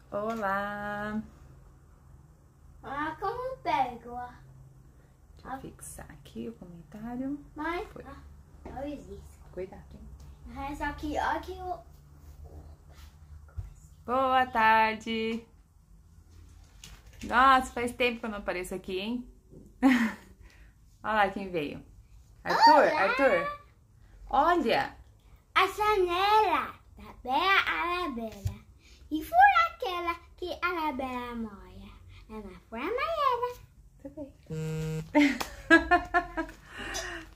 Olá! Como pego? Deixa eu fixar aqui o comentário. Mãe, Foi. olha isso. Cuidado, hein? Só que aqui o... Boa tarde! Nossa, faz tempo que eu não apareço aqui, hein? Olha lá quem veio. Arthur! Olha! A janela da Bela Arabella. E foi aquela que a Arabella mora. Ela foi a Maiara. Tá bem.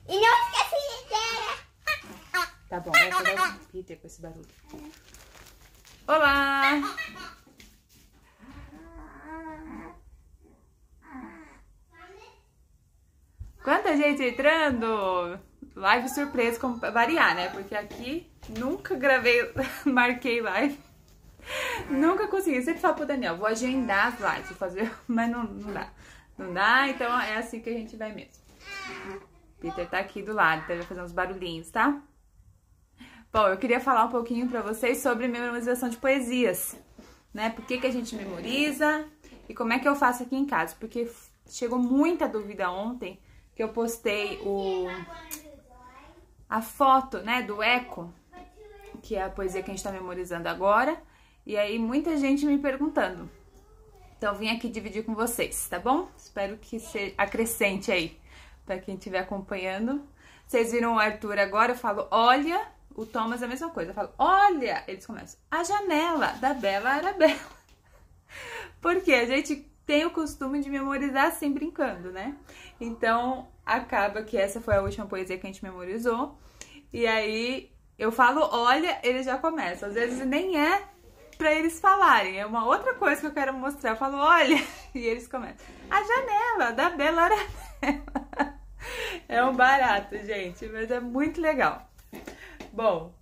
E não esqueci dela. Tá bom, vai acordar o Peter com esse barulho. Olá! Quanta gente entrando! Live surpresa, como pra variar, né? Porque aqui nunca gravei, marquei live. Nunca consegui. Sempre falo pro Daniel, vou agendar as lives, vou fazer, mas não dá. Não dá, então é assim que a gente vai mesmo. Peter tá aqui do lado, então ele vai fazer uns barulhinhos, tá? Bom, eu queria falar um pouquinho pra vocês sobre memorização de poesias, né? Por que a gente memoriza e como é que eu faço aqui em casa. Porque chegou muita dúvida ontem que eu postei a foto, né, do Eco, que é a poesia que a gente tá memorizando agora. E aí muita gente me perguntando. Então vim aqui dividir com vocês, tá bom? Espero que se acrescente aí pra quem estiver acompanhando. Vocês viram o Arthur agora, eu falo, olha, o Thomas é a mesma coisa. Eu falo, olha, eles começam, a janela da Bela Arabella. Porque a gente tem o costume de memorizar assim, brincando, né? Então, acaba que essa foi a última poesia que a gente memorizou. E aí, eu falo, olha, eles já começam. Às vezes nem é pra eles falarem, é uma outra coisa que eu quero mostrar. Eu falo, olha, e eles começam, a janela da Bela Arabella. É um barato, gente, mas é muito legal. Bom,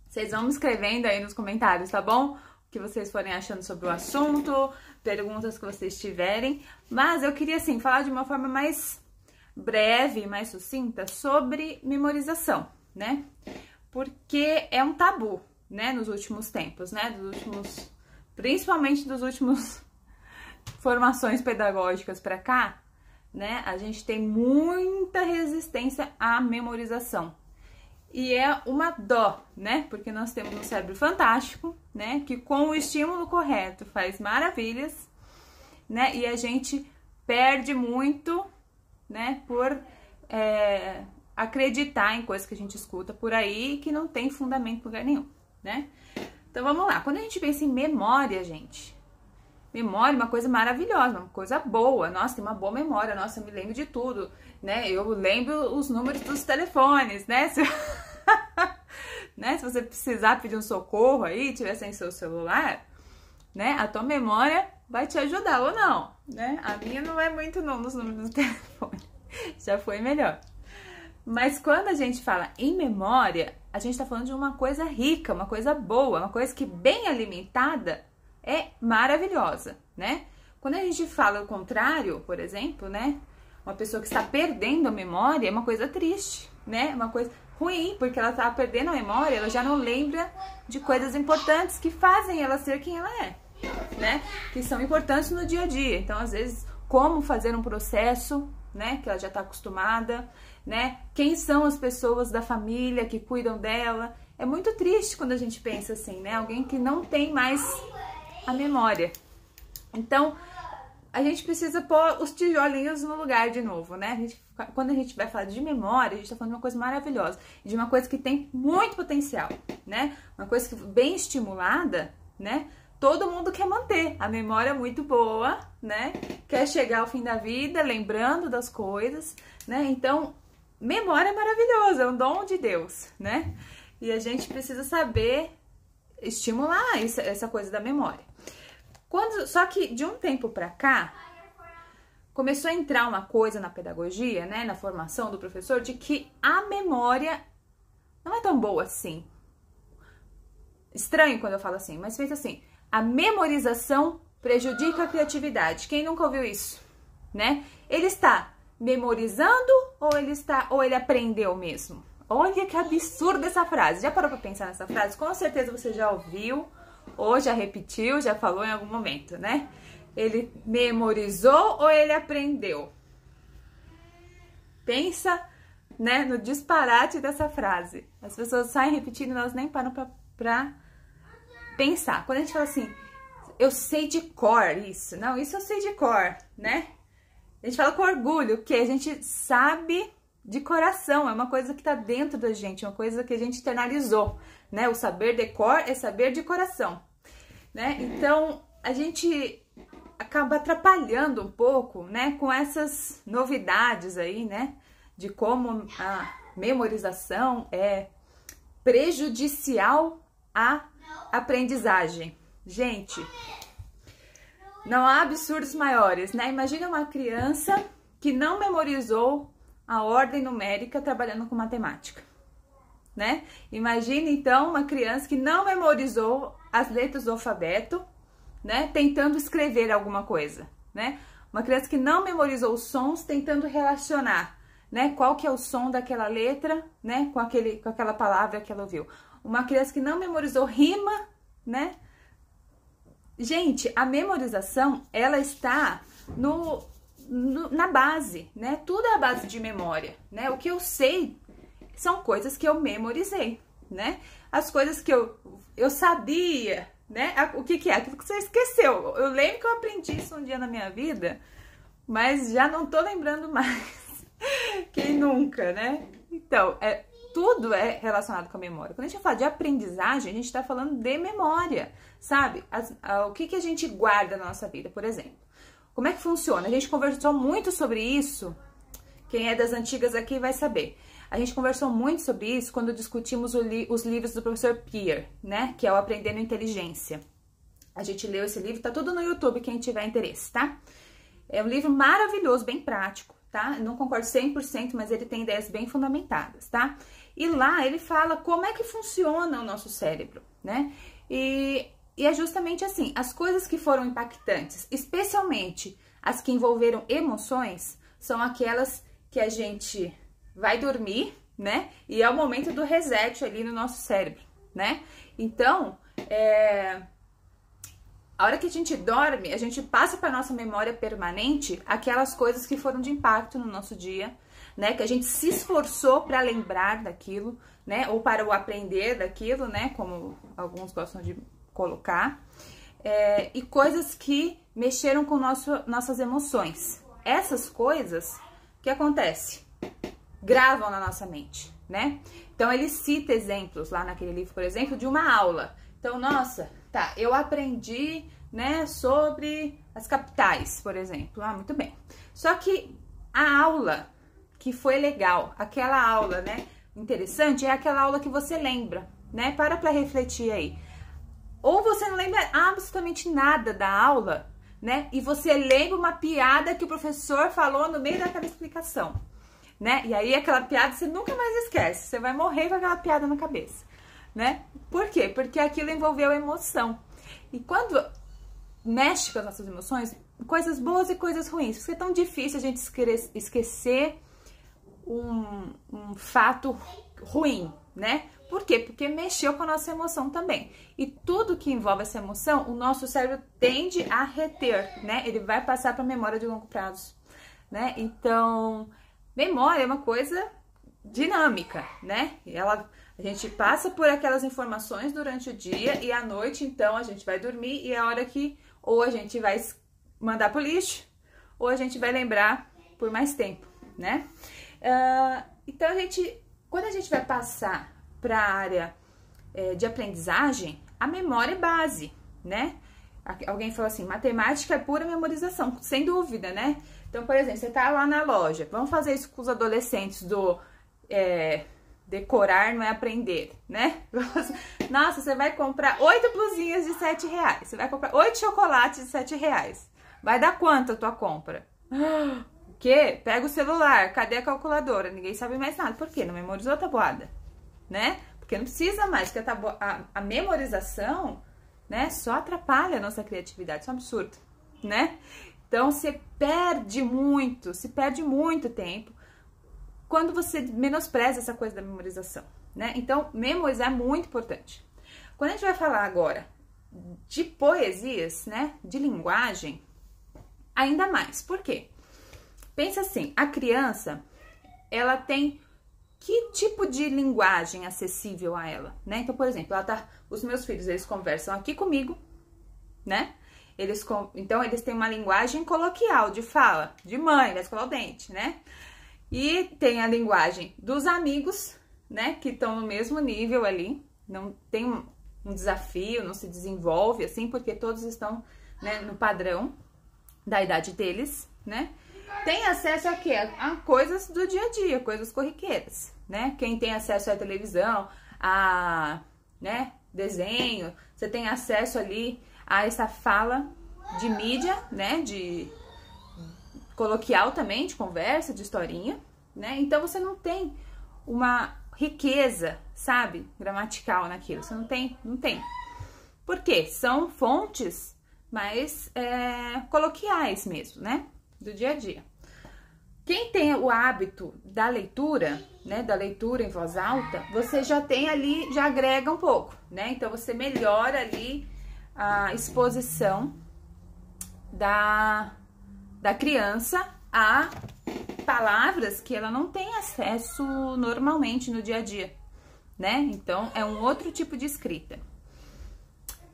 vocês vão me escrevendo aí nos comentários, tá bom? O que vocês forem achando sobre o assunto, perguntas que vocês tiverem. Mas eu queria, assim, falar de uma forma mais breve, mais sucinta sobre memorização, né? Porque é um tabu, né, nos últimos tempos, né? Principalmente dos últimos formações pedagógicas para cá, né? A gente tem muita resistência à memorização. E é uma dó, né? Porque nós temos um cérebro fantástico, né? Que com o estímulo correto faz maravilhas, né? E a gente perde muito, né? Por acreditar em coisas que a gente escuta por aí que não tem fundamento em lugar nenhum, né? Então vamos lá. Quando a gente pensa em memória, gente, memória é uma coisa maravilhosa, uma coisa boa. Nossa, tem uma boa memória. Nossa, eu me lembro de tudo, né? Eu lembro os números dos telefones, né? Né? Se você precisar pedir um socorro aí, tiver sem seu celular, né? A tua memória vai te ajudar ou não, né? A minha não é muito não nos números do telefone. Já foi melhor. Mas quando a gente fala em memória, a gente tá falando de uma coisa rica, uma coisa boa, uma coisa que bem alimentada é maravilhosa, né? Quando a gente fala o contrário, por exemplo, né? Uma pessoa que está perdendo a memória é uma coisa triste, né? Uma coisa ruim, porque ela está perdendo a memória, ela já não lembra de coisas importantes que fazem ela ser quem ela é, né? Que são importantes no dia a dia. Então, às vezes, como fazer um processo, né? Que ela já está acostumada, né? Quem são as pessoas da família que cuidam dela. É muito triste quando a gente pensa assim, né? Alguém que não tem mais a memória. Então, a gente precisa pôr os tijolinhos no lugar de novo, né? Quando a gente vai falar de memória, a gente tá falando de uma coisa maravilhosa, de uma coisa que tem muito potencial, né? Uma coisa que bem estimulada, né? Todo mundo quer manter a memória muito boa, né? Quer chegar ao fim da vida lembrando das coisas, né? Então, memória é maravilhosa, é um dom de Deus, né? E a gente precisa saber estimular essa coisa da memória. Só que de um tempo pra cá, começou a entrar uma coisa na pedagogia, né, na formação do professor, de que a memória não é tão boa assim. Estranho quando eu falo assim, mas feito assim, a memorização prejudica a criatividade. Quem nunca ouviu isso, né? Ele está memorizando ou ele aprendeu mesmo? Olha que absurdo essa frase. Já parou pra pensar nessa frase? Com certeza você já ouviu ou já repetiu, já falou em algum momento, né? Ele memorizou ou ele aprendeu? Pensa, né, no disparate dessa frase. As pessoas saem repetindo e elas nem param pra pensar. Quando a gente fala assim, eu sei de cor isso. Não, isso eu sei de cor, né? A gente fala com orgulho, que a gente sabe de coração. É uma coisa que tá dentro da gente, é uma coisa que a gente internalizou, né? O saber de cor é saber de coração, né? Então, a gente acaba atrapalhando um pouco, né, com essas novidades aí, né, de como a memorização é prejudicial à aprendizagem. Gente, não há absurdos maiores, né? Imagina uma criança que não memorizou a ordem numérica trabalhando com matemática, né? Imagina então uma criança que não memorizou as letras do alfabeto, né, tentando escrever alguma coisa, né? Uma criança que não memorizou os sons, tentando relacionar, né, qual que é o som daquela letra, né, com aquela palavra que ela ouviu. Uma criança que não memorizou rima, né? Gente, a memorização, ela está na base, né? Tudo é a base de memória, né? O que eu sei são coisas que eu memorizei, né? As coisas que eu sabia, né? O que é? Aquilo que você esqueceu. Eu lembro que eu aprendi isso um dia na minha vida, mas já não tô lembrando mais. Quem nunca, né? Então, tudo é relacionado com a memória. Quando a gente fala de aprendizagem, a gente tá falando de memória, sabe? O que a gente guarda na nossa vida, por exemplo. Como é que funciona? A gente conversou muito sobre isso. Quem é das antigas aqui vai saber. A gente conversou muito sobre isso quando discutimos os livros do professor Peer, né? Que é o Aprendendo Inteligência. A gente leu esse livro, tá tudo no YouTube, quem tiver interesse, tá? É um livro maravilhoso, bem prático, tá? Não concordo 100%, mas ele tem ideias bem fundamentadas, tá? E lá ele fala como é que funciona o nosso cérebro, né? E é justamente assim, as coisas que foram impactantes, especialmente as que envolveram emoções, são aquelas que a gente vai dormir, né? E é o momento do reset ali no nosso cérebro, né? Então, a hora que a gente dorme, a gente passa para nossa memória permanente aquelas coisas que foram de impacto no nosso dia, né? Que a gente se esforçou para lembrar daquilo, né? Ou para o aprender daquilo, né? Como alguns gostam de colocar. E coisas que mexeram com nossas emoções. Essas coisas, o que acontece? Gravam na nossa mente, né? Então, ele cita exemplos lá naquele livro, por exemplo, de uma aula. Então, nossa, tá, eu aprendi, né, sobre as capitais, por exemplo. Ah, muito bem. Só que a aula que foi legal, aquela aula, né, interessante, é aquela aula que você lembra, né? Para refletir aí. Ou você não lembra absolutamente nada da aula, né? E você lembra uma piada que o professor falou no meio daquela explicação, né? E aí aquela piada você nunca mais esquece, você vai morrer com aquela piada na cabeça, né? Por quê? Porque aquilo envolveu emoção. E quando mexe com as nossas emoções, coisas boas e coisas ruins, porque é tão difícil a gente esquecer um fato ruim, né? Por quê? Porque mexeu com a nossa emoção também. E tudo que envolve essa emoção, o nosso cérebro tende a reter, né? Ele vai passar para a memória de longo prazo, né? Então, memória é uma coisa dinâmica, né? A gente passa por aquelas informações durante o dia e à noite, então, a gente vai dormir e é a hora que ou a gente vai mandar pro lixo ou a gente vai lembrar por mais tempo, né? Então, quando a gente vai passar para a área de aprendizagem, a memória é base, né? Alguém falou assim, matemática é pura memorização, sem dúvida, né? Então, por exemplo, você tá lá na loja, vamos fazer isso com os adolescentes do decorar não é aprender, né? Nossa, você vai comprar 8 blusinhas de R$7, você vai comprar 8 chocolates de R$7. Vai dar quanto a tua compra? O quê? Pega o celular, cadê a calculadora? Ninguém sabe mais nada. Por quê? Não memorizou a tabuada, né? Porque não precisa mais, porque a memorização, né, só atrapalha a nossa criatividade, isso é um absurdo, né? Então, se perde muito tempo quando você menospreza essa coisa da memorização, né? Então, memorizar é muito importante. Quando a gente vai falar agora de poesias, né, de linguagem, ainda mais. Por quê? Pensa assim, a criança, ela tem que tipo de linguagem acessível a ela, né? Então, por exemplo, os meus filhos, eles conversam aqui comigo, né? Então, eles têm uma linguagem coloquial, de fala, de mãe, vai escovar o dente, né? E tem a linguagem dos amigos, né? Que estão no mesmo nível ali, não tem um desafio, não se desenvolve assim, porque todos estão, né, no padrão da idade deles, né? Tem acesso a quê? A coisas do dia a dia, coisas corriqueiras, né? Quem tem acesso à televisão, a, né, desenho, você tem acesso ali a essa fala de mídia, né, de coloquial também, de conversa, de historinha, né? Então você não tem uma riqueza, sabe, gramatical naquilo, você não tem. Por quê? São fontes mais coloquiais mesmo, né, do dia a dia. Quem tem o hábito da leitura, né, da leitura em voz alta, você já tem ali, já agrega um pouco, né? Então você melhora ali a exposição da criança a palavras que ela não tem acesso normalmente no dia a dia, né? Então é um outro tipo de escrita.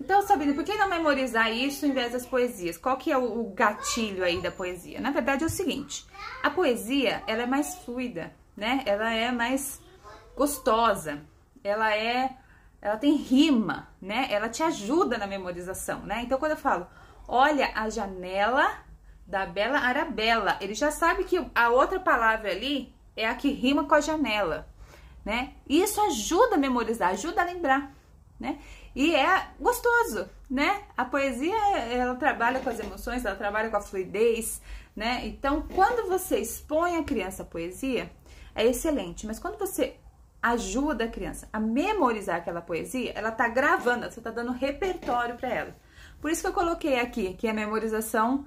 Então, Sabrina, por que não memorizar isso em vez das poesias? Qual que é o gatilho aí da poesia? Na verdade é o seguinte, a poesia, ela é mais fluida, né? Ela é mais gostosa, ela tem rima, né? Ela te ajuda na memorização, né? Então, quando eu falo, olha a janela da Bela Arabella, ele já sabe que a outra palavra ali é a que rima com a janela, né? E isso ajuda a memorizar, ajuda a lembrar, né? E é gostoso, né? A poesia, ela trabalha com as emoções, ela trabalha com a fluidez, né? Então, quando você expõe a criança à poesia, é excelente. Mas quando você ajuda a criança a memorizar aquela poesia, ela tá gravando, você tá dando repertório para ela. Por isso que eu coloquei aqui, que a memorização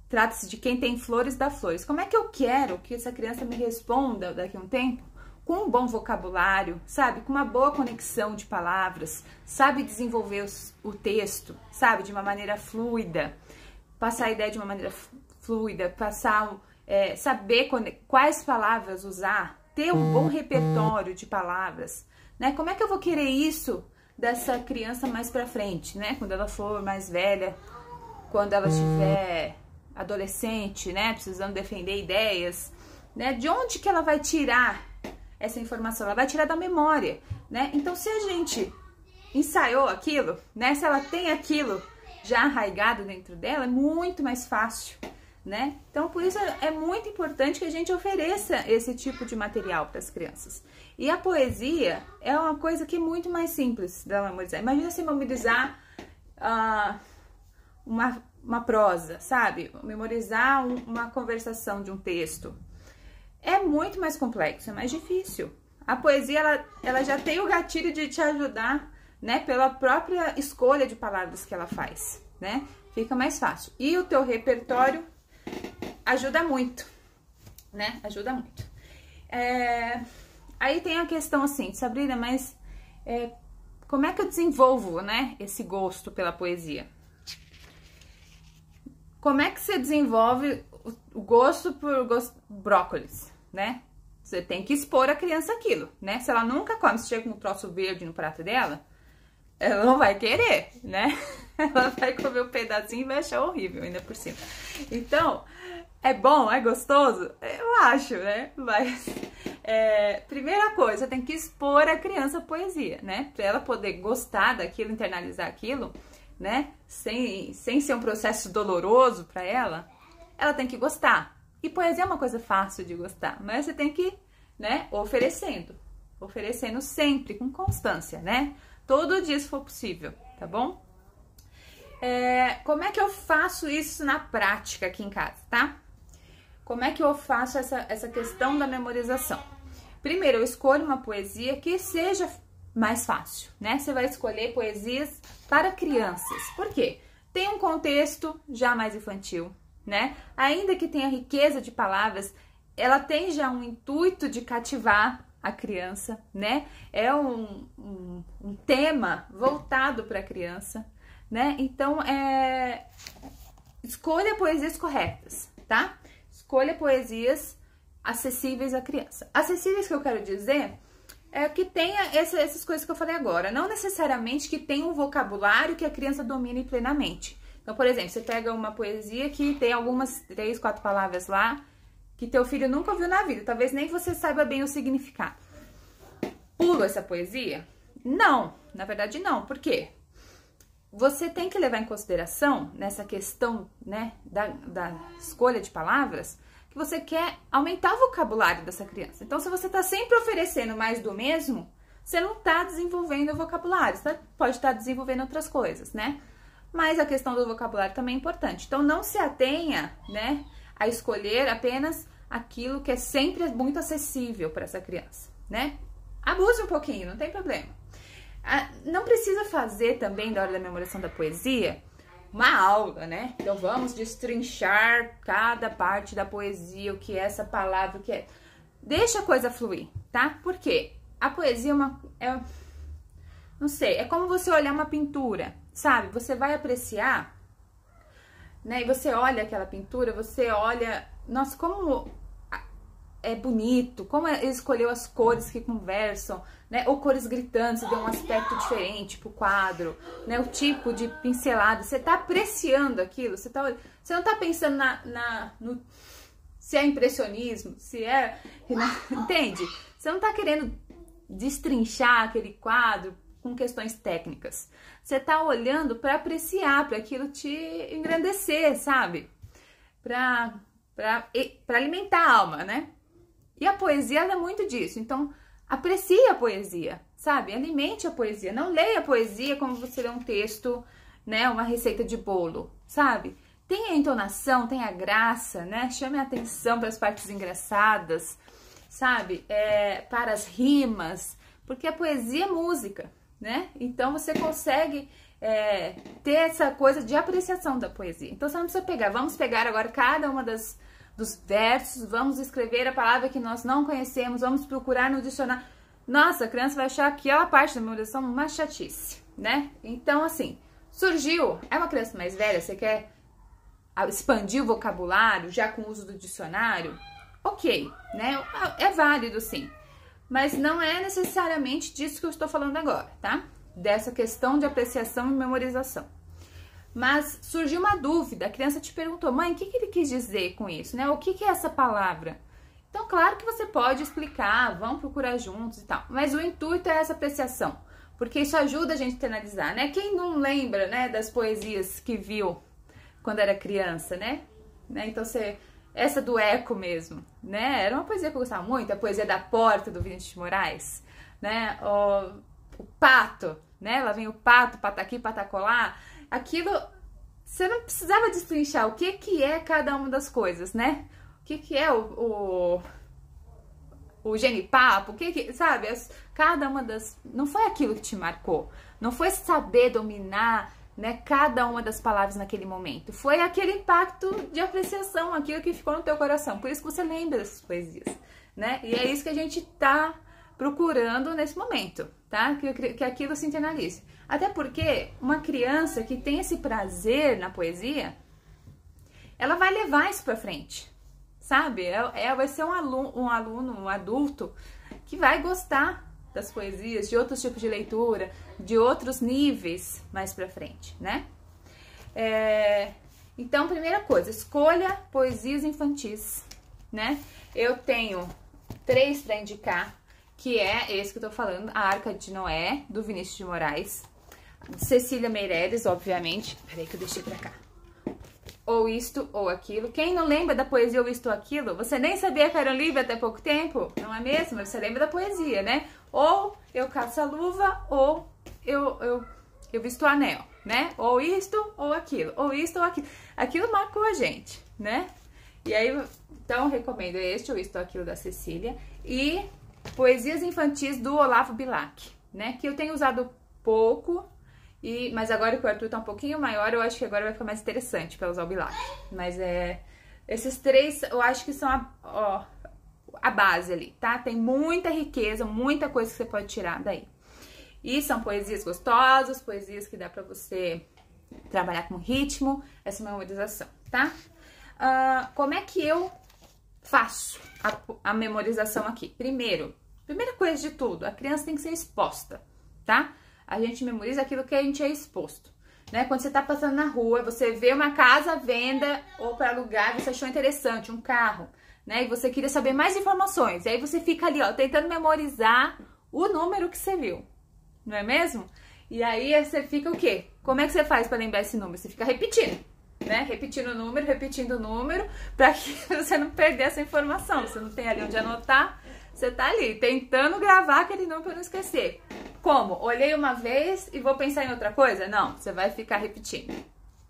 trata-se de quem tem flores dá flores. Como é que eu quero que essa criança me responda daqui a um tempo? Com um bom vocabulário, sabe? Com uma boa conexão de palavras, sabe desenvolver o texto, sabe? De uma maneira fluida, passar a ideia de uma maneira fluida, saber quais palavras usar, ter um bom repertório de palavras, né? Como é que eu vou querer isso dessa criança mais pra frente, né? Quando ela for mais velha, quando ela estiver adolescente, né? Precisando defender ideias, né? De onde que ela vai tirar essa informação? Ela vai tirar da memória, né? Então, se a gente ensaiou aquilo, né? Se ela tem aquilo já arraigado dentro dela, é muito mais fácil, né? Então, por isso é muito importante que a gente ofereça esse tipo de material para as crianças. E a poesia é uma coisa que é muito mais simples de memorizar. Imagina você memorizar uma prosa, sabe? Memorizar uma conversação de um texto. É muito mais complexo, é mais difícil. A poesia, ela já tem o gatilho de te ajudar, né? Pela própria escolha de palavras que ela faz, né? Fica mais fácil. E o teu repertório ajuda muito, né? Ajuda muito. Aí tem a questão assim, Sabrina, mas como é que eu desenvolvo, né? Esse gosto pela poesia? Como é que você desenvolve o gosto por brócolis, né? Você tem que expor a criança aquilo, né? Se ela nunca come, se chega com um troço verde no prato dela, ela não vai querer, né? Ela vai comer um pedacinho e vai achar horrível ainda por cima. Então, é bom, é gostoso? Eu acho, né? Mas, primeira coisa, tem que expor a criança a poesia, né? Pra ela poder gostar daquilo, internalizar aquilo, né? Sem ser um processo doloroso para ela tem que gostar. E poesia é uma coisa fácil de gostar, mas você tem que, né, oferecendo sempre, com constância, né? Todo dia, se for possível, tá bom? Como é que eu faço isso na prática aqui em casa, tá? Como é que eu faço essa questão da memorização? Primeiro, eu escolho uma poesia que seja mais fácil, né? Você vai escolher poesias para crianças. Por quê? Tem um contexto já mais infantil, né? Ainda que tenha riqueza de palavras, ela tem já um intuito de cativar a criança, né? É um tema voltado para a criança, né? Então, escolha poesias corretas, tá? Escolha poesias acessíveis à criança. Acessíveis que eu quero dizer é que tenha essas coisas que eu falei agora. Não necessariamente que tenha um vocabulário que a criança domine plenamente. Então, por exemplo, você pega uma poesia que tem algumas 3, 4 palavras lá que teu filho nunca ouviu na vida. Talvez nem você saiba bem o significado. Pulo essa poesia? Não, na verdade não. Por quê? Você tem que levar em consideração, nessa questão, né, da escolha de palavras, que você quer aumentar o vocabulário dessa criança. Então, se você está sempre oferecendo mais do mesmo, você não está desenvolvendo o vocabulário. Você pode estar desenvolvendo outras coisas, né? Mas a questão do vocabulário também é importante. Então, não se atenha, né, a escolher apenas aquilo que é sempre muito acessível para essa criança, né? Abuse um pouquinho, não tem problema. Não precisa fazer também, da hora da memorização da poesia, uma aula, né? Então, vamos destrinchar cada parte da poesia, o que é essa palavra, o que é... Deixa a coisa fluir, tá? Por quê? A poesia não sei, é como você olhar uma pintura, sabe? Você vai apreciar, né? E você olha aquela pintura, você olha... Nossa, como é bonito, como ele escolheu as cores que conversam, né? Ou cores gritantes, deu um aspecto diferente pro quadro, né? O tipo de pincelada, você tá apreciando aquilo, você não tá pensando no se é impressionismo, se é... Entende? Você não tá querendo destrinchar aquele quadro com questões técnicas. Você tá olhando para apreciar, para aquilo te engrandecer, sabe? Para alimentar a alma, né? E a poesia, ela é muito disso. Então, aprecie a poesia, sabe? Alimente a poesia. Não leia a poesia como você lê um texto, né? Uma receita de bolo, sabe? Tenha entonação, tenha graça, né? Chame a atenção para as partes engraçadas, sabe? Para as rimas, porque a poesia é música, né? Então, você consegue ter essa coisa de apreciação da poesia. Então, você não precisa pegar. Vamos pegar agora cada uma dos versos, vamos escrever a palavra que nós não conhecemos, vamos procurar no dicionário. Nossa, a criança vai achar aquela parte da memorização uma chatice, né? Então, assim, surgiu, é uma criança mais velha, você quer expandir o vocabulário já com o uso do dicionário? Ok, né? É válido, sim. Mas não é necessariamente disso que eu estou falando agora, tá? Dessa questão de apreciação e memorização. Mas surgiu uma dúvida, a criança te perguntou, mãe, o que ele quis dizer com isso, né? O que é essa palavra? Então, claro que você pode explicar, vamos procurar juntos e tal, mas o intuito é essa apreciação, porque isso ajuda a gente a internalizar, né? Quem não lembra, né, das poesias que viu quando era criança, né? Então, essa do Eco mesmo, né? Era uma poesia que eu gostava muito, a poesia da Porta, do Vinícius de Moraes, né? O pato, né? Lá vem o pato, pataqui, patacolá. Aquilo, você não precisava destrinchar o que é cada uma das coisas, né? O que é o genipapo, sabe? Cada uma das... Não foi aquilo que te marcou. Não foi saber dominar, né, cada uma das palavras naquele momento. Foi aquele impacto de apreciação, aquilo que ficou no teu coração. Por isso que você lembra dessas poesias, né? E é isso que a gente tá procurando nesse momento, tá? Que aquilo se internalize. Até porque uma criança que tem esse prazer na poesia, ela vai levar isso pra frente, sabe? Vai ser um adulto que vai gostar das poesias, de outros tipos de leitura, de outros níveis mais pra frente, né? Então, primeira coisa, escolha poesias infantis, né? Eu tenho 3 para indicar, que é esse que eu tô falando, A Arca de Noé, do Vinícius de Moraes. Cecília Meirelles, obviamente. Peraí que eu deixei pra cá. Ou Isto ou Aquilo. Quem não lembra da poesia Ou Isto ou Aquilo? Você nem sabia que era um livro até pouco tempo, não é mesmo? Você lembra da poesia, né? Ou Eu Caço a Luva, ou Eu Visto o Anel, né? Ou isto ou aquilo. Ou isto ou aquilo. Aquilo marcou a gente, né? E aí, então, recomendo este ou Isto ou Aquilo da Cecília. E Poesias Infantis do Olavo Bilac, né? Que eu tenho usado pouco... Mas agora que o Arthur tá um pouquinho maior, eu acho que agora vai ficar mais interessante para usar o Bilac. Mas esses 3, eu acho que são a base ali, tá? Tem muita riqueza, muita coisa que você pode tirar daí. E são poesias gostosas, poesias que dá pra você trabalhar com ritmo, essa memorização, tá? Como é que eu faço a memorização aqui? Primeira coisa de tudo, a criança tem que ser exposta, tá? A gente memoriza aquilo que a gente é exposto, né? Quando você tá passando na rua, você vê uma casa à venda ou para alugar, você achou interessante, um carro, né? E você queria saber mais informações, e aí você fica ali, ó, tentando memorizar o número que você viu, não é mesmo? E aí você fica o quê? Como é que você faz para lembrar esse número? Você fica repetindo, né? Repetindo o número, para que você não perder essa informação. Você não tem ali onde anotar, você tá ali tentando gravar aquele número para não esquecer. Como? Olhei uma vez e vou pensar em outra coisa? Não, você vai ficar repetindo,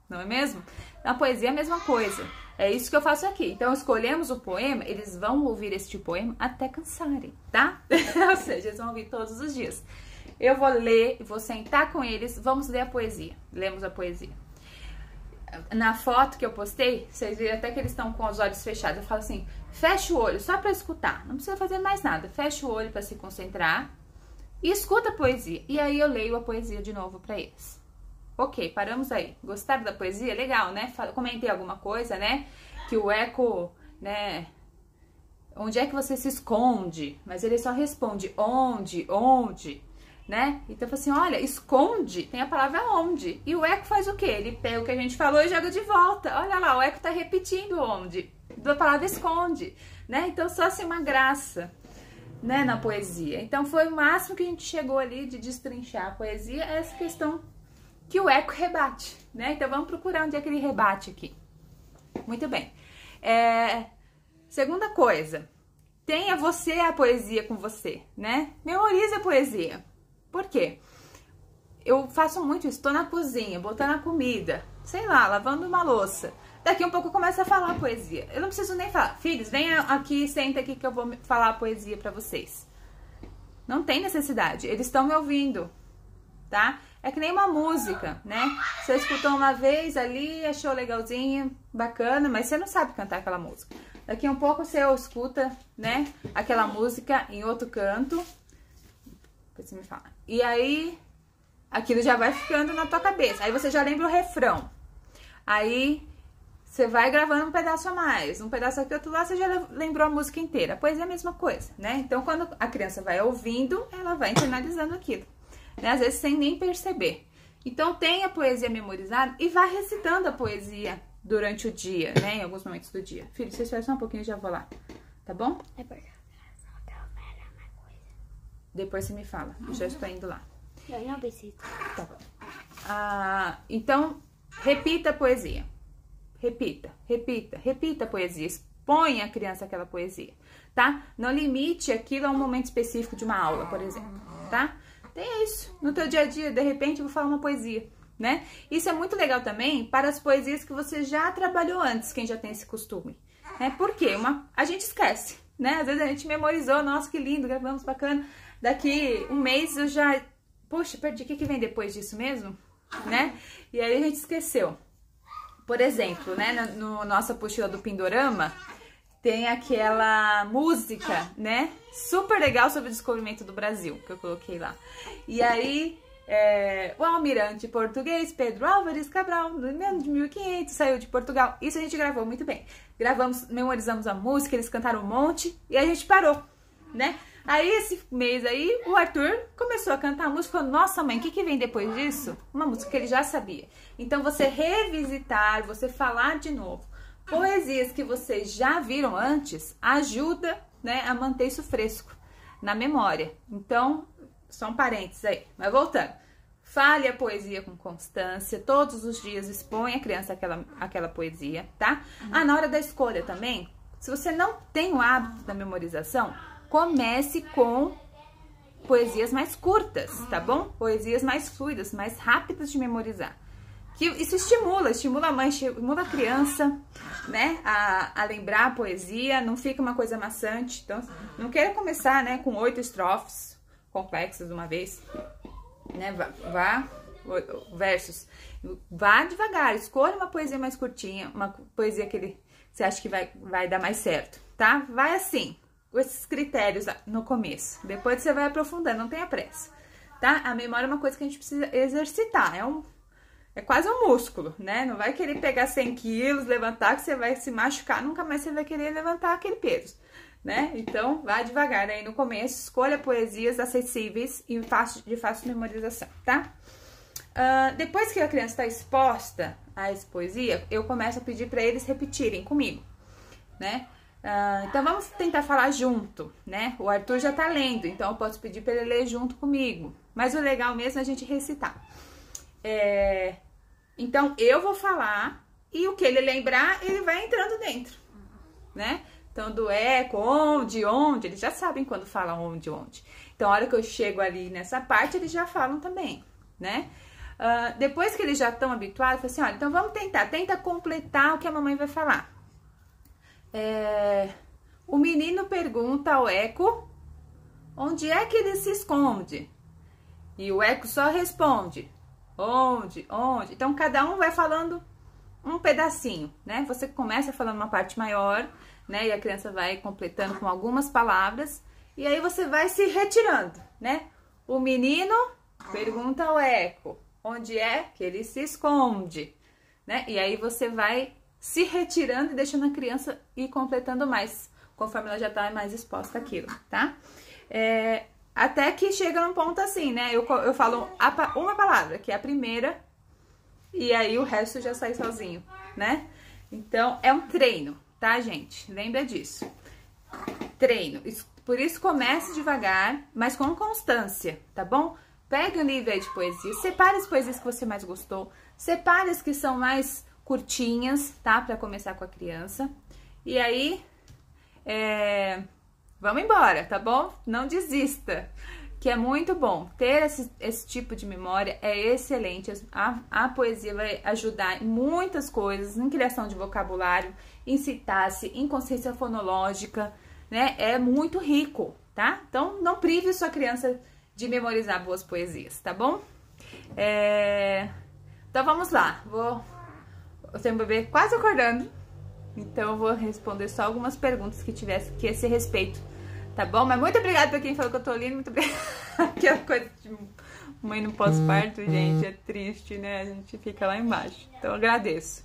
não é mesmo? Na poesia é a mesma coisa. É isso que eu faço aqui. Então, escolhemos o poema, eles vão ouvir este poema até cansarem, tá? Ou seja, eles vão ouvir todos os dias. Eu vou ler, vou sentar com eles, vamos ler a poesia. Lemos a poesia. Na foto que eu postei, vocês viram até que eles estão com os olhos fechados. Eu falo assim, fecha o olho só para escutar. Não precisa fazer mais nada. Fecha o olho para se concentrar e escuta a poesia. E aí eu leio a poesia de novo para eles. Ok, paramos aí. Gostaram da poesia? Legal, né? Comentei alguma coisa, né? Que o eco, né? Onde é que você se esconde? Mas ele só responde onde, né? Então eu falo assim, olha, esconde, tem a palavra onde. E o eco faz o quê? Ele pega o que a gente falou e joga de volta. Olha lá, o eco tá repetindo onde. Da palavra esconde, né? Então só assim uma graça, né? Na poesia. Então foi o máximo que a gente chegou ali de destrinchar a poesia, essa questão que o eco rebate, né? Então vamos procurar onde é que ele rebate aqui. Muito bem. Segunda coisa, tenha você a poesia com você, né? Memorize a poesia. Por quê? Eu faço muito isso, tô na cozinha, botando a comida, sei lá, lavando uma louça. Daqui um pouco eu começo a falar a poesia. Eu não preciso nem falar, filhos, venha aqui, senta aqui que eu vou falar a poesia pra vocês. Não tem necessidade, eles estão me ouvindo, tá? É que nem uma música, né? Você escutou uma vez ali, achou legalzinho, bacana, mas você não sabe cantar aquela música. Daqui um pouco você escuta, né, aquela música em outro canto. Depois você me fala. E aí, aquilo já vai ficando na tua cabeça. Aí você já lembra o refrão. Aí, você vai gravando um pedaço a mais. Um pedaço aqui, outro lá, você já lembrou a música inteira. A poesia é a mesma coisa, né? Então, quando a criança vai ouvindo, ela vai internalizando aquilo, né? Às vezes, sem nem perceber. Então, tenha a poesia memorizada e vá recitando a poesia durante o dia, né? Em alguns momentos do dia. Filho, se você esperar só um pouquinho, eu já vou lá. Tá bom? É porque só quero ver uma coisa. Depois você me fala. Eu já estou indo lá. Eu não preciso. Tá bom. Então, repita a poesia. Repita a poesia. Exponha a criança aquela poesia, tá? Não limite aquilo a um momento específico de uma aula, por exemplo, tá? Tem isso. No teu dia a dia, de repente, eu vou falar uma poesia, né? Isso é muito legal também para as poesias que você já trabalhou antes, quem já tem esse costume. Por quê? A gente esquece, né? Às vezes a gente memorizou, nossa, que lindo, gravamos, bacana. Daqui um mês eu já... Poxa, perdi, o que vem depois disso mesmo? Né? E aí a gente esqueceu. Por exemplo, né, no nossa apostila do Pindorama, tem aquela música, né, super legal sobre o descobrimento do Brasil, que eu coloquei lá. E aí, o almirante português Pedro Álvares Cabral, no ano de 1500, saiu de Portugal. Isso a gente gravou muito bem. Gravamos, memorizamos a música, eles cantaram um monte e a gente parou, né? Aí, esse mês aí, o Arthur começou a cantar a música, falou, nossa mãe, o que vem depois disso? Uma música que ele já sabia. Então, você revisitar, você falar de novo poesias que vocês já viram antes, ajuda, né, a manter isso fresco na memória. Então, só um parênteses aí, mas voltando. Fale a poesia com constância, todos os dias expõe a criança aquela poesia, tá? Na hora da escolha também, se você não tem o hábito da memorização, comece com poesias mais curtas, tá bom? Poesias mais fluidas, mais rápidas de memorizar. Que isso estimula a mãe, estimula a criança, né, a lembrar a poesia, não fica uma coisa maçante. Então, não queira começar, né, com 8 estrofes complexas de uma vez, né, versos. Vá devagar, escolha uma poesia mais curtinha, uma poesia que você acha que vai dar mais certo, tá? Vai assim, com esses critérios no começo. Depois você vai aprofundando, não tenha pressa, tá? A memória é uma coisa que a gente precisa exercitar, é quase um músculo, né? Não vai querer pegar 100 quilos, levantar, que você vai se machucar, nunca mais você vai querer levantar aquele peso, né? Então, vá devagar aí no começo, escolha poesias acessíveis e de fácil memorização, tá? Depois que a criança está exposta a essa poesia, eu começo a pedir para eles repetirem comigo, né? Então, vamos tentar falar junto, né? O Arthur já tá lendo, então eu posso pedir para ele ler junto comigo. Mas o legal mesmo é a gente recitar. Então, eu vou falar e o que ele lembrar, ele vai entrando dentro, né? Então, do eco, onde, eles já sabem quando fala onde. Então, a hora que eu chego ali nessa parte, eles já falam também, né? Depois que eles já estão habituados, eu falo assim, olha, então vamos tenta completar o que a mamãe vai falar. O menino pergunta ao eco onde é que ele se esconde. E o eco só responde, onde. Então, cada um vai falando um pedacinho, né? Você começa falando uma parte maior, né? E a criança vai completando com algumas palavras. E aí você vai se retirando, né? O menino pergunta ao eco onde é que ele se esconde, né? E aí você vai se retirando e deixando a criança ir completando mais, conforme ela já tá mais exposta àquilo, tá? Até que chega num ponto assim, né? Eu falo uma palavra, que é a primeira, e aí o resto já sai sozinho, né? Então, é um treino, tá, gente? Lembra disso. Treino. Por isso, comece devagar, mas com constância, tá bom? Pega um livro aí de poesia, separe as poesias que você mais gostou, separe as que são mais curtinhas, tá? Pra começar com a criança. E aí, vamos embora, tá bom? Não desista, que é muito bom. Ter esse tipo de memória é excelente. A poesia vai ajudar em muitas coisas, em criação de vocabulário, em sintaxe, em consciência fonológica, né? É muito rico, tá? Então, não prive sua criança de memorizar boas poesias, tá bom? Então, vamos lá. Eu tenho um bebê quase acordando, então eu vou responder só algumas perguntas que tivesse que esse respeito, tá bom? Mas muito obrigada pra quem falou que eu tô linda, muito obrigada. Aquela coisa de mãe no pós-parto, gente, é triste, né? A gente fica lá embaixo. Então, eu agradeço.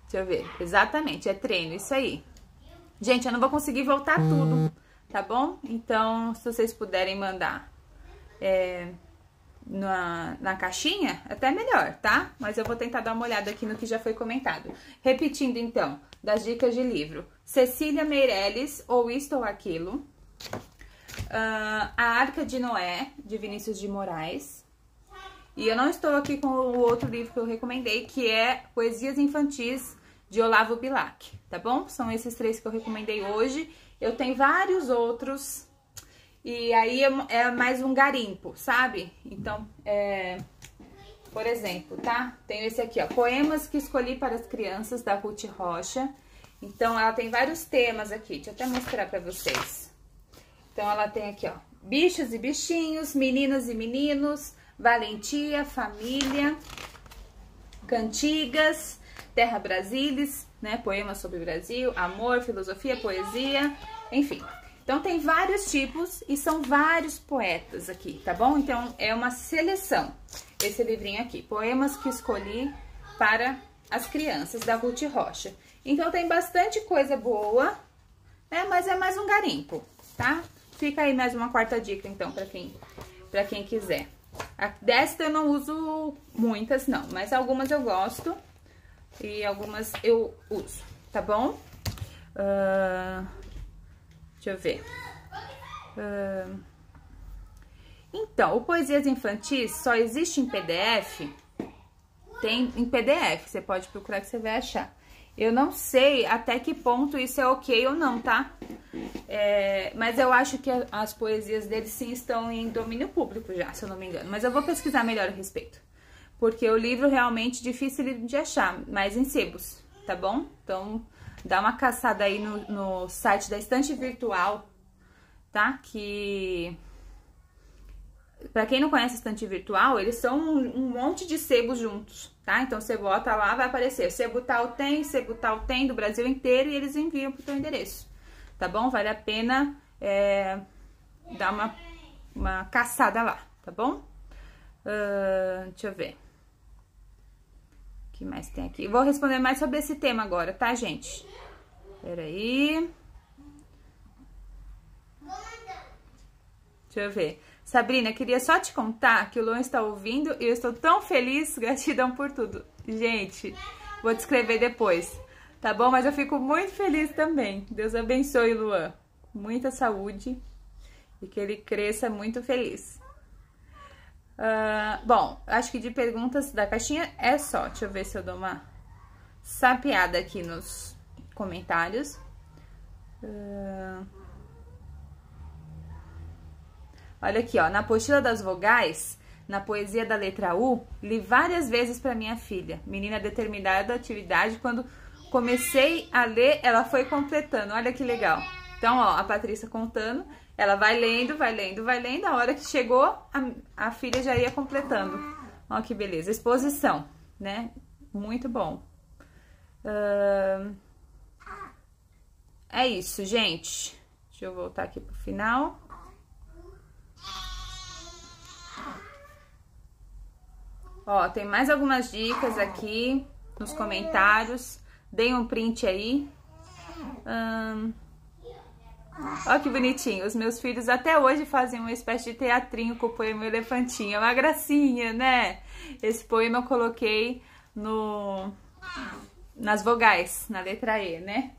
Deixa eu ver. Exatamente, é treino, isso aí. Gente, eu não vou conseguir voltar tudo, tá bom? Então, se vocês puderem mandar na caixinha, até melhor, tá? Mas eu vou tentar dar uma olhada aqui no que já foi comentado. Repetindo, então, das dicas de livro. Cecília Meirelles, ou Isto ou Aquilo. A Arca de Noé, de Vinícius de Moraes. E eu não estou aqui com o outro livro que eu recomendei, que é Poesias Infantis, de Olavo Bilac, tá bom? São esses 3 que eu recomendei hoje. Eu tenho vários outros, e aí é mais um garimpo, sabe? Então, por exemplo, tá? Tenho esse aqui, ó, Poemas que Escolhi para as Crianças, da Ruth Rocha. Então, ela tem vários temas aqui, deixa eu até mostrar pra vocês. Então, ela tem aqui, ó, Bichos e Bichinhos, Meninas e Meninos, Valentia, Família, Cantigas, Terra Brasilis, né? Poemas sobre o Brasil, Amor, Filosofia, Poesia, enfim. Então, tem vários tipos e são vários poetas aqui, tá bom? Então, é uma seleção, esse livrinho aqui. Poemas que Escolhi para as Crianças, da Ruth Rocha. Então, tem bastante coisa boa, né? Mas é mais um garimpo, tá? Fica aí mais uma quarta dica, então, pra quem quiser. Desta eu não uso muitas, não, mas algumas eu gosto e algumas eu uso, tá bom? Deixa eu ver. Então, o Poesias Infantis só existe em PDF. Tem em PDF, você pode procurar que você vai achar. Eu não sei até que ponto isso é ok ou não, tá? Mas eu acho que as poesias deles sim estão em domínio público já, se eu não me engano. Mas eu vou pesquisar melhor a respeito. Porque o livro realmente é difícil de achar, mas em sebos, tá bom? Então, dá uma caçada aí no site da Estante Virtual, tá? Que, pra quem não conhece a Estante Virtual, eles são um monte de sebos juntos, tá? Então, você bota lá, vai aparecer sebo tal tem do Brasil inteiro e eles enviam pro teu endereço, tá bom? Vale a pena dar uma caçada lá, tá bom? Deixa eu ver. O que mais tem aqui? Vou responder mais sobre esse tema agora, tá, gente? Peraí. Deixa eu ver. Sabrina, queria só te contar que o Luan está ouvindo e eu estou tão feliz. Gratidão por tudo. Gente, vou te escrever depois, tá bom? Mas eu fico muito feliz também. Deus abençoe, Luan. Muita saúde e que ele cresça muito feliz. Bom, acho que de perguntas da caixinha é só. Deixa eu ver se eu dou uma sapeada aqui nos comentários. Olha aqui, ó, na apostila das vogais, na poesia da letra U, li várias vezes para minha filha. Menina determinada atividade, quando comecei a ler, ela foi completando. Olha que legal. Então, ó, a Patrícia contando, ela vai lendo, vai lendo, vai lendo. A hora que chegou, a filha já ia completando. Ó, que beleza. Exposição, né? Muito bom. É isso, gente. Deixa eu voltar aqui pro final. Ó, tem mais algumas dicas aqui nos comentários. Deem um print aí. Ó que bonitinho. Os meus filhos até hoje fazem uma espécie de teatrinho com o poema Elefantinha. É uma gracinha, né? Esse poema eu coloquei nas vogais, na letra E, né?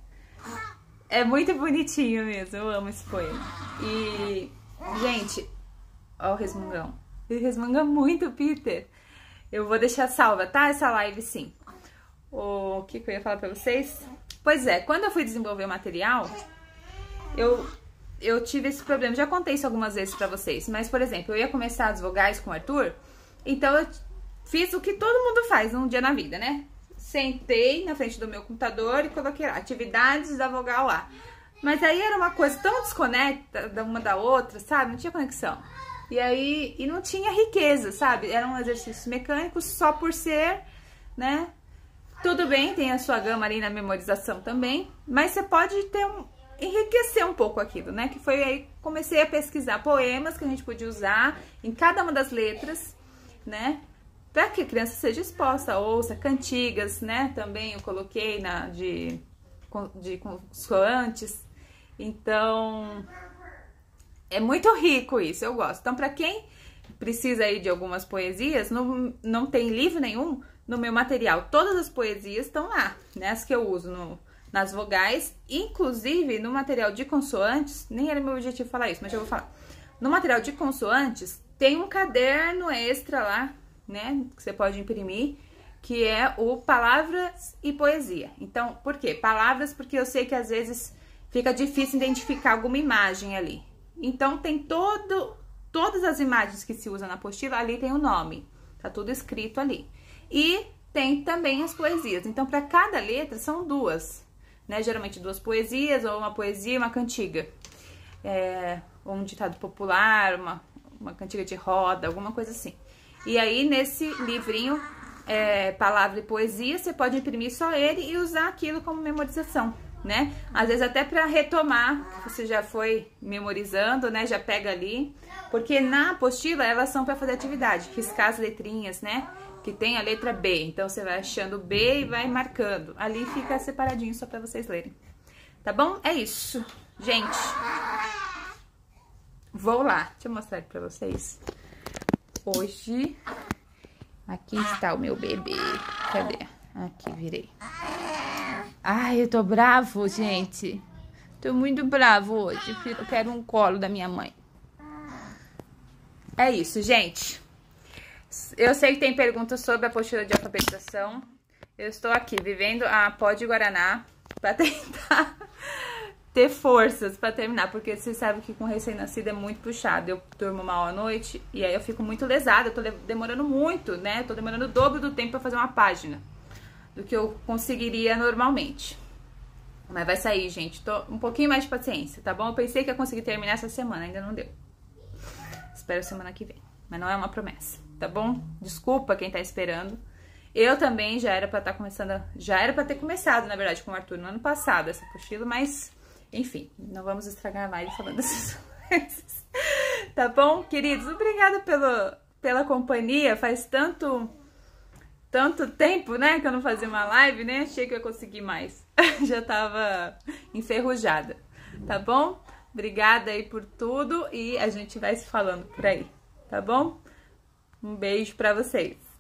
É muito bonitinho mesmo. Eu amo esse poema. E, gente, ó o resmungão. Ele resmunga muito, Peter. Eu vou deixar salva, tá? Essa live, sim. O que eu ia falar pra vocês? Pois é, quando eu fui desenvolver o material, eu tive esse problema. Já contei isso algumas vezes pra vocês. Mas, por exemplo, eu ia começar as vogais com o Arthur. Então, eu fiz o que todo mundo faz num dia na vida, né? Sentei na frente do meu computador e coloquei lá, atividades da vogal A. Mas aí era uma coisa tão desconectada uma da outra, sabe? Não tinha conexão. E não tinha riqueza, sabe? Eram exercícios mecânicos só por ser, né? Tudo bem, tem a sua gama ali na memorização também, mas você pode enriquecer um pouco aquilo, né? Que foi aí comecei a pesquisar poemas que a gente podia usar em cada uma das letras, né? Para que a criança seja exposta, ouça cantigas, né? Também eu coloquei de consoantes. Então, é muito rico isso, eu gosto. Então, para quem precisa aí de algumas poesias, não tem livro nenhum no meu material. Todas as poesias estão lá, né? As que eu uso nas vogais, inclusive no material de consoantes, nem era meu objetivo falar isso, mas eu vou falar. No material de consoantes, tem um caderno extra lá, né? Que você pode imprimir, que é o Palavras e Poesia. Então, por quê? Palavras, porque eu sei que às vezes fica difícil identificar alguma imagem ali. Então, tem todas as imagens que se usam na apostila, ali tem o nome. Tá tudo escrito ali. E tem também as poesias. Então, para cada letra, são duas, né? Geralmente, duas poesias, ou uma poesia e uma cantiga. Ou um ditado popular, uma cantiga de roda, alguma coisa assim. E aí, nesse livrinho, Palavra e Poesia, você pode imprimir só ele e usar aquilo como memorização, né? Às vezes até para retomar, você já foi memorizando, né? Já pega ali, porque na apostila elas são para fazer atividade, riscar as letrinhas, né? Que tem a letra B, então você vai achando B e vai marcando. Ali fica separadinho só para vocês lerem, tá bom? É isso, gente. Vou lá, deixa eu mostrar aqui para vocês. Hoje, aqui está o meu bebê. Cadê? Aqui, virei. Ai, eu tô bravo, gente. Tô muito bravo hoje. Eu quero um colo da minha mãe. É isso, gente. Eu sei que tem perguntas sobre a apostila de alfabetização. Eu estou aqui vivendo a pó de Guaraná para tentar ter forças para terminar, porque você sabe que com recém-nascido é muito puxado. Eu durmo mal à noite e aí eu fico muito lesada. Eu tô demorando muito, né? Tô demorando o dobro do tempo para fazer uma página do que eu conseguiria normalmente. Mas vai sair, gente. Tô um pouquinho mais de paciência, tá bom? Eu pensei que ia conseguir terminar essa semana, ainda não deu. Espero semana que vem, mas não é uma promessa, tá bom? Desculpa quem tá esperando. Eu também já era pra estar começando, já era pra ter começado, na verdade, com o Arthur no ano passado, essa apostila, mas enfim, não vamos estragar a live falando dessas coisas. Tá bom, queridos? Obrigada pela companhia. Faz tanto tempo, né, que eu não fazia uma live, nem achei que eu ia conseguir mais. Já tava enferrujada, tá bom? Obrigada aí por tudo e a gente vai se falando por aí, tá bom? Um beijo pra vocês.